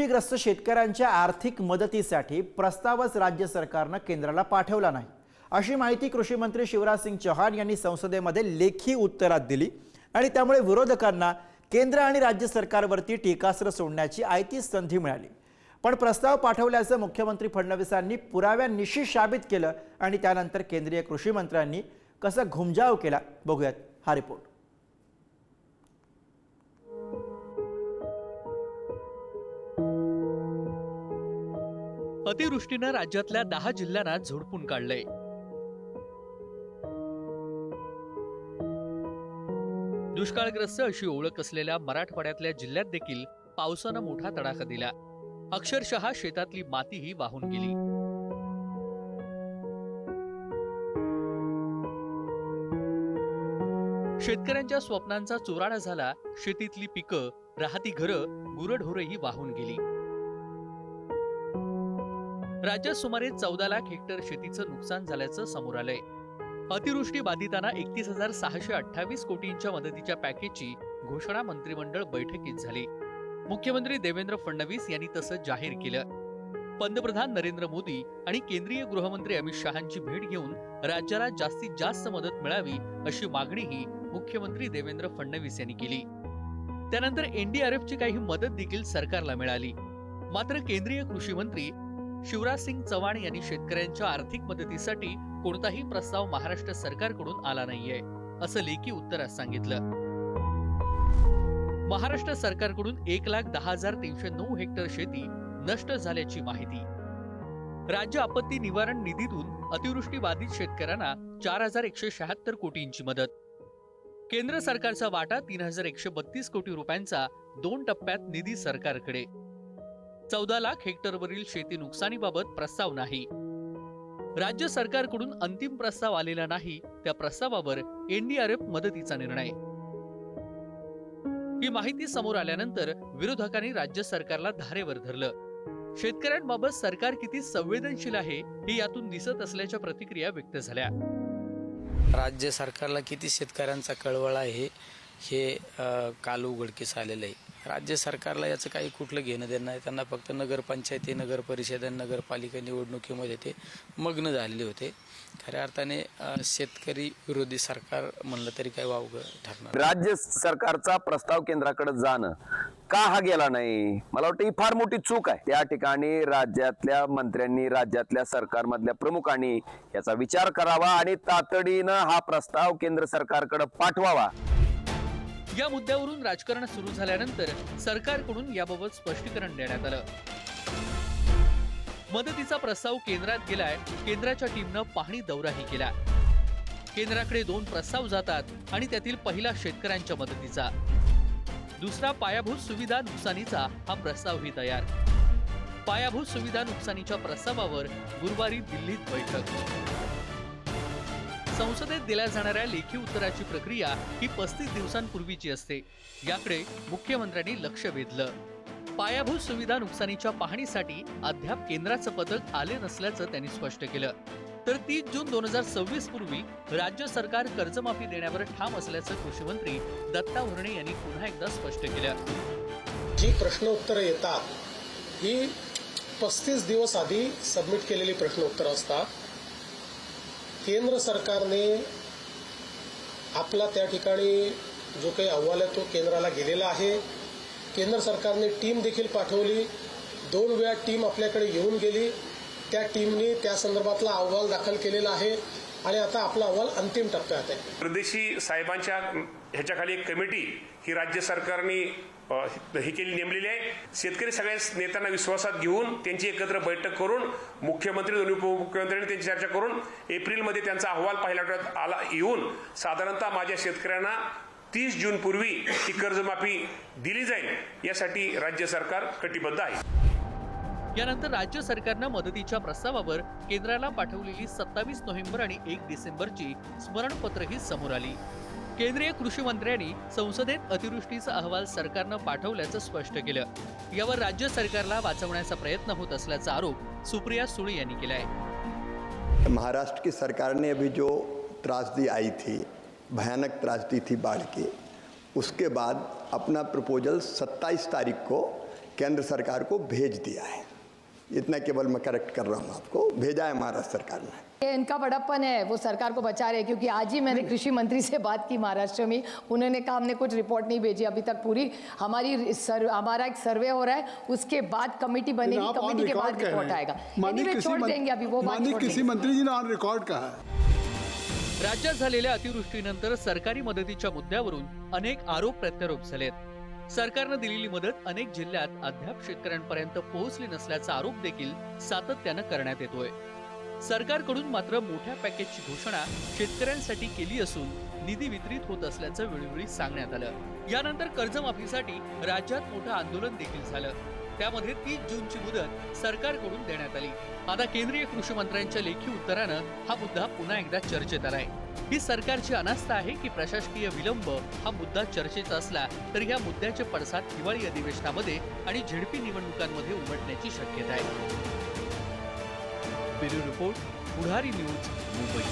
अतिवृष्टीग्रस्त शेतकऱ्यांच्या आर्थिक मदतीसाठी प्रस्तावच राज्य सरकारने केंद्राला पाठवला नाही, अशी माहिती कृषी मंत्री शिवराज सिंग चौहान यांनी संसदेमध्ये लेखी उत्तरात दिली आणि त्यामुळे विरोधकांना केंद्र आणि राज्य सरकारवरती टीकास्त्र सोडण्याची आयती संधी मिळाली। पण प्रस्ताव पाठवल्याचं मुख्यमंत्री फडणवीसांनी पुराव्यांनिशी साबित केलं आणि त्यानंतर केंद्रीय कृषी मंत्र्यांनी कसा घुमजाव केला, बघूयात हा रिपोर्ट। अतिवृष्टीने राज्यातल्या 10 जिल्ह्यांना झोडपून काढलंय। दुष्काळग्रस्त अशी ओळख असलेल्या मराठवाड्यातल्या जिल्ह्यात देखील पावसानं मोठा तडाखा दिला। अक्षरशः शेतातली मातीही वाहून गेली। शेतकऱ्यांच्या स्वप्नांचा चुराडा झाला। शेतीतली पिकं, राहती घरं, गुरढोरही वाहून गेली। राज्यात सुमारे 14 लाख हेक्टर शेतीचं नुकसान झाल्याचं समोर आलंय। अतिवृष्टी बाधितांना 31,628 कोटींच्या मदतीच्या पॅकेजची घोषणा मंत्रिमंडळ बैठकीत झाली। मुख्यमंत्री देवेंद्र फडणवीस यांनी तसं जाहीर केलं। पंतप्रधान नरेंद्र मोदी आणि केंद्रीय गृहमंत्री अमित शहांची भेट घेऊन राज्याला जास्तीत जास्त मदत मिळावी अशी मागणीही मुख्यमंत्री देवेंद्र फडणवीस यांनी केली। त्यानंतर एनडीआरएफची काही मदत देखील सरकारला मिळाली। मात्र केंद्रीय कृषी मंत्री शिवराज सिंग चौहान यांनी शेतकऱ्यांच्या आर्थिक मदतीसाठी कोणताही प्रस्ताव महाराष्ट्र सरकारकडून आला नाहीये, असं लेखी उत्तरात सांगितलं। महाराष्ट्र सरकारकडून 1,10,309 हेक्टर शेती नष्ट झाल्याची माहिती। राज्य आपत्ती निवारण निधीतून अतिवृष्टी बाधित शेतकऱ्यांना 4,176 कोटींची मदत। केंद्र सरकारचा वाटा 3,132 कोटी रुपयांचा 2 टप्प्यात निधी सरकारकडे। 14 लाख हेक्टरवरील शेती नुकसानीबाबत प्रस्ताव नाही। राज्य सरकारकडून अंतिम प्रस्ताव आलेला नाही, त्या प्रस्तावावर एनडीआरएफ मदतीचा निर्णय। ही माहिती समोर आल्यानंतर विरोधकांनी राज्य सरकारला धारेवर धरलं। शेतकऱ्यांबाबत सरकार किती संवेदनशील आहे हे यातून दिसत असल्याच्या प्रतिक्रिया व्यक्त झाल्या। राज्य सरकारला किती शेतकऱ्यांचा कळवळ आहे हे काल उघडकीस आलेलं आहे। राज्य सरकारला याचं काही कुठलं घेणं देणं नाही। त्यांना फक्त नगरपंचायती, नगर परिषद आणि नगरपालिका निवडणुकीमध्ये ते मग्न झालेले होते। खऱ्या अर्थाने शेतकरी विरोधी सरकार म्हणलं तरी काही वावगं ठरणार। राज्य सरकारचा प्रस्ताव केंद्राकडे जाणं का हा गेला नाही, मला वाटतं ही फार मोठी चूक आहे। त्या ठिकाणी राज्यातल्या मंत्र्यांनी, राज्यातल्या सरकारमधल्या प्रमुखांनी याचा विचार करावा आणि तातडीनं हा प्रस्ताव केंद्र सरकारकडे पाठवावा। या मुद्द्यावरून राजकारण सुरू झाल्यानंतर सरकारकडून याबाबत स्पष्टीकरण देण्यात आलं। मदतीचा प्रस्ताव केंद्रात गेलाय। केंद्राच्या टीमनं पाहणी दौराही केला। केंद्राकडे 2 प्रस्ताव जातात आणि त्यातील पहिला शेतकऱ्यांच्या मदतीचा, दुसरा पायाभूत सुविधा नुकसानीचा। हा प्रस्तावही तयार। पायाभूत सुविधा नुकसानीच्या प्रस्तावावर गुरुवारी दिल्लीत बैठक। संसदेत दिल्या जाणाऱ्या लेखी उत्तराची प्रक्रिया ही 35 दिवसांपूर्वीची असते। याकडे मुख्यमंत्र्यांनी लक्ष वेधलं। पायाभूत सुविधा नुकसानीच्या पाहणीसाठी अद्याप केंद्राचं पथक आले नसल्याचं त्यांनी स्पष्ट केलं। तर 30 जून 2026 पूर्वी राज्य सरकार कर्जमाफी देण्यावर ठाम असल्याचं कृषी मंत्री दत्ता भरणे यांनी पुन्हा एकदा स्पष्ट केलं। जी प्रश्नोत्तरं येतात ही 35 दिवस आधी सबमिट केलेली प्रश्नोत्तरं असतात। केंद्र सरकारने आपला त्या ठिकाणी जो काही अहवाल आहे तो केंद्राला गेलेला आहे। केंद्र सरकारने टीम देखील पाठवली। 2 वेळा टीम आपल्याकडे येऊन गेली। त्या टीमने त्या संदर्भातला अहवाल दाखल केलेला आहे आणि आता आपला अहवाल अंतिम टप्प्यात आहे। परदेशी साहेबांच्या ह्याच्याखाली एक कमिटी ही राज्य सरकारने ही केली, नेमलेली आहे। शेतकरी सगळ्या नेत्यांना विश्वासात घेऊन त्यांची एकत्र बैठक करून मुख्यमंत्री, दोन्ही उपमुख्यमंत्र्यांनी त्यांची चर्चा करून एप्रिलमध्ये त्यांचा अहवाल पहिल्या आठवड्यात आला येऊन साधारणतः माझ्या शेतकऱ्यांना 30 जून पूर्वी ही कर्जमाफी दिली जाईल यासाठी राज्य सरकार कटिबद्ध आहे। यानंतर राज्य सरकारनं मदतीच्या प्रस्तावावर केंद्राला पाठवलेली 27 नोव्हेंबर आणि 1 डिसेंबरची स्मरणपत्रही समोर आली। केंद्रीय कृषी मंत्र्यांनी संसदेत अतिवृष्टीचा अहवाल सरकारनं पाठवल्याचं स्पष्ट केलं। यावर राज्य सरकारला वाचवण्याचा प्रयत्न होत असल्याचा आरोप सुप्रिया सुळे यांनी केलाय। महाराष्ट्र की सरकार ने अभी जो त्रासदी आई थी, भयानक त्रासदी थी बाढ़ की, उसके बाद अपना प्रपोजल 27 तारीख को केंद्र सरकार को भेज दिया है। इतना केवल मैं करेक्ट कर रहा हूँ आपको, भेजा है महाराष्ट्र सरकार ने। ये इनका बड़प्पन है, वो सरकार को बचा रहे हैं। क्योंकि आज ही मैंने कृषि मंत्री से बात की महाराष्ट्र में, उन्होंने कहा हमने कुछ रिपोर्ट नहीं भेजी अभी तक पूरी, हमारा एक सर्वे हो रहा है, उसके बाद कमेटी बनेगी, कमेटी के बाद रिपोर्ट आएगा। Anyway, छोड़ देंगे अभी वो बात, छोड़ कृषि देंगे। मंत्री जी ने ऑन रिकॉर्ड कहा है। राज्यात झालेल्या अतिवृष्टीनंतर सरकारी मदतीच्या मुद्द्यावरून अनेक आरोप प्रत्यारोप झालेत. सरकारनं दिलेली मदत अनेक जिल्ह्यात अद्याप शेतकऱ्यांपर्यंत पोहोचली नसल्याचा आरोप देखील सातत्यानं करण्यात येतोय. सरकारकडून मात्र मोठ्या पॅकेजची घोषणा शेतकऱ्यांसाठी केली असून निधी वितरित होत असल्याचं वेळोवेळी सांगण्यात आलं. यानंतर कर्जमाफीसाठी राज्यात मोठं आंदोलन देखील झालं. त्यामध्ये 30 जूनची मुदत सरकारकडून देण्यात आली. आता केंद्रीय कृषी मंत्र्यांच्या लेखी उत्तरानं हा मुद्दा पुन्हा एकदा चर्चेत आलाय. ही सरकारची अनास्था आहे की प्रशासकीय विलंब हा मुद्दा चर्चेचा असला तरी या मुद्द्याचे पडसाद हिवाळी अधिवेशनामध्ये आणि झेडपी निवडणुकांमध्ये उमटण्याची शक्यता आहे. ब्युरो रिपोर्ट, पुढारी न्यूज, मुंबई.